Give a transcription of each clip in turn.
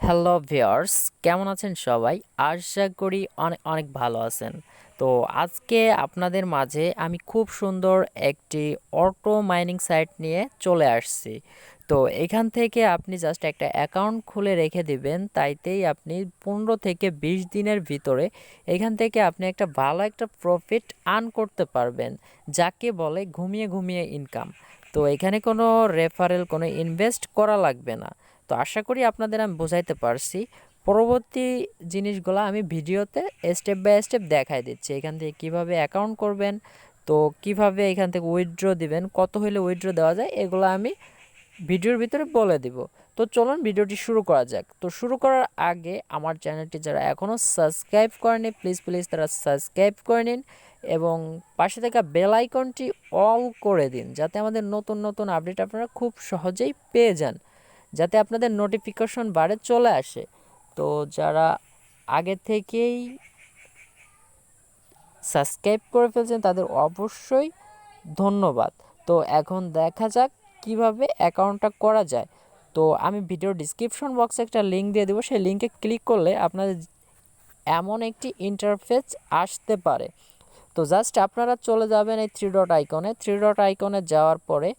Hello viewers, কেমন আছেন সবাই? আশা করি অনেক অনেক ভালো আছেন। তো আজকে আপনাদের মাঝে আমি খুব সুন্দর একটি অটো মাইনিং সাইট নিয়ে চলে আসছি। তো এখান থেকে আপনি জাস্ট একটা অ্যাকাউন্ট খুলে রেখে দিবেন, তাইতেই আপনি 15 থেকে 20 দিনের ভিতরে এখান থেকে আপনি একটা ভালো একটা প্রফিট আর্ন করতে পারবেন, যাকে বলে ঘুমিয়ে ঘুমিয়ে ইনকাম। তো এখানে কোনো রেফারেল, কোনো ইনভেস্ট করা লাগবে না। তো আশা করি আপনাদের আমি বোঝাইতে পারছি। পরবর্তী জিনিসগুলো আমি ভিডিওতে স্টেপ বাই স্টেপ দেখাই দিচ্ছি। এখান থেকে কিভাবে অ্যাকাউন্ট করবেন, তো কিভাবে এখান থেকে উইথড্র দিবেন, কত হলে উইথড্র দেওয়া যায়, এগুলো আমি ভিডিওর ভিতরে বলে দিব। তো চলুন ভিডিওটি শুরু করা যাক। তো শুরু করার আগে আমার চ্যানেলটি যারা এখনও সাবস্ক্রাইব করেনি, প্লিজ প্লিজ তারা সাবস্ক্রাইব করে নিন এবং পাশে থাকা বেল আইকনটি অল করে দিন, যাতে আমাদের নতুন নতুন আপডেট আপনারা খুব সহজেই পেয়ে যান, যাতে আপনাদের নোটিফিকেশন বারে চলে আসে। তো যারা আগে থেকেই সাবস্ক্রাইব করে ফেলছেন তাদের অবশ্যই ধন্যবাদ। তো এখন দেখা যাক কিভাবে অ্যাকাউন্টটা করা যায়। তো আমি ভিডিও ডিসক্রিপশন বক্সে একটা লিঙ্ক দিয়ে দেবো, সেই লিঙ্কে ক্লিক করলে আপনাদের এমন একটি ইন্টারফেস আসতে পারে। তো জাস্ট আপনারা চলে যাবেন এই থ্রি ডট আইকনে যাওয়ার পরে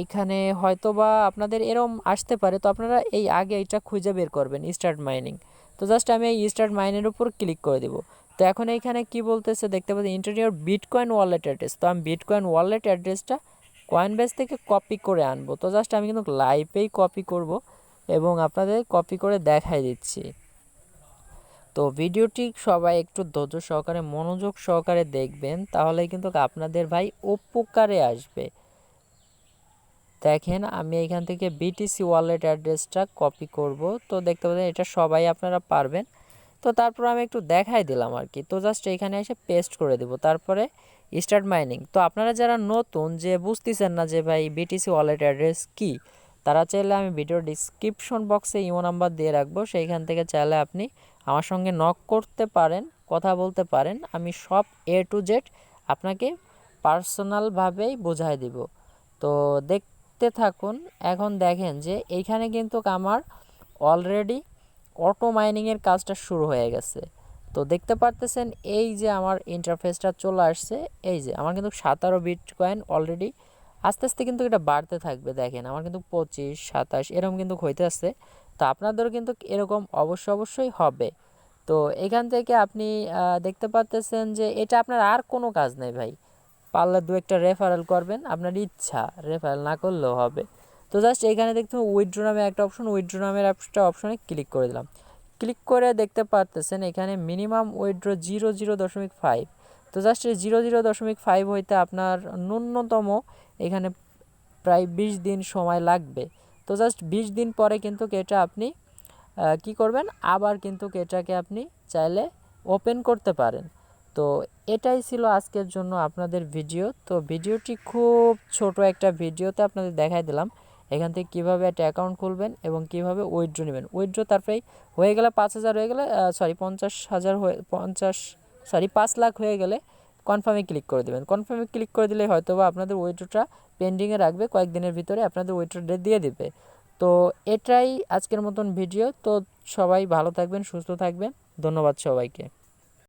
এইখানে হয়তো বা আপনাদের এরম আসতে পারে। তো আপনারা এই আগে এটা খুঁজে বের করবেন, স্টার্ট মাইনিং। তো জাস্ট আমি এই স্টার্ট মাইনের উপর ক্লিক করে দিব। তো এখন এইখানে কি বলতেছে দেখতে পাচ্ছি, inter your bitcoin wallet address. তো আমি বিটকয়েন ওয়ালেট অ্যাড্রেসটা কয়েনবেস থেকে কপি করে আনবো। তো জাস্ট আমি কিন্তু লাইভেই কপি করব এবং আপনাদের কপি করে দেখাই দিচ্ছি। তো ভিডিওটি সবাই একটু ধৈর্য সহকারে, মনোযোগ সহকারে দেখবেন, তাহলে কিন্তু আপনাদের ভাই উপকারে আসবে। দেখেন আমি এখান থেকে বিটিসি ওয়ালেট অ্যাড্রেসটা কপি করব। তো দেখতে পাচ্ছেন এটা সবাই আপনারা পারবেন। তো তারপর আমি একটু দেখাই দিলাম আর কি। তো জাস্ট এখানে এসে পেস্ট করে দেব, তারপরে স্টার্ট মাইনিং। তো আপনারা যারা নতুন, যে বুঝতেছেন না যে ভাই বিটিসি ওয়ালেট অ্যাড্রেস কি, তারা চাইলে আমি ভিডিও ডিসক্রিপশন বক্সে ইমো নাম্বার দিয়ে রাখবো, সেইখান থেকে চাইলে আপনি আমার সঙ্গে নক করতে পারেন, কথা বলতে পারেন। আমি সব এ টু জেড আপনাকে পার্সোনালভাবেই বোঝাই দিব। তো দেখতে থাকুন। এখন দেখেন যে এইখানে কিন্তু আমার অলরেডি অটো মাইনিংয়ের কাজটা শুরু হয়ে গেছে। তো দেখতে পারতেছেন এই যে আমার ইন্টারফেসটা চলে আসছে। এই যে আমার কিন্তু 17 বিটকয়েন অলরেডি, আস্তে আস্তে কিন্তু এটা বাড়তে থাকবে। দেখেন আমার কিন্তু 25, 27 এরকম কিন্তু হইতে আসছে। তো আপনাদেরও কিন্তু এরকম অবশ্যই হবে। তো এখান থেকে আপনি দেখতে পারতেছেন যে এটা আপনার আর কোনো কাজ নেই ভাই। পারলে দু একটা রেফারেল করবেন, আপনার ইচ্ছা, রেফারেল না করলেও হবে। তো জাস্ট এখানে দেখতে উইথড্র নামে একটা অপশন, উইথড্র নামের একটা অপশনে ক্লিক করে দিলাম। ক্লিক করে দেখতে পারতেছেন এখানে মিনিমাম উইথড্র 0.5। তো জাস্ট এই 0.5 হইতে আপনার ন্যূনতম এখানে প্রায় 20 দিন সময় লাগবে। তো জাস্ট 20 দিন পরে কিন্তু এটা আপনি কি করবেন, আবার কিন্তু এটাকে আপনি চাইলে ওপেন করতে পারেন। তো এটাই ছিল আজকের জন্য আপনাদের ভিডিও। তো ভিডিওটি খুব ছোট একটা ভিডিওতে আপনাদের দেখাই দিলাম এখান থেকে কীভাবে একটা অ্যাকাউন্ট খুলবেন এবং কীভাবে উইথড্র নেবেন। উইথড্র তারপরে হয়ে গেলে 5,000 হয়ে গেলে 50,000 হয়ে 5 লাখ হয়ে গেলে কনফার্মে ক্লিক করে দেবেন। কনফার্মে ক্লিক করে দিলে হয়তো বা আপনাদের উইথড্রটা পেন্ডিংয়ে রাখবে, কয়েকদিনের ভিতরে আপনাদের উইথড্র ডেট দিয়ে দিবে। তো এটাই আজকের মতন ভিডিও। তো সবাই ভালো থাকবেন, সুস্থ থাকবেন। ধন্যবাদ সবাইকে।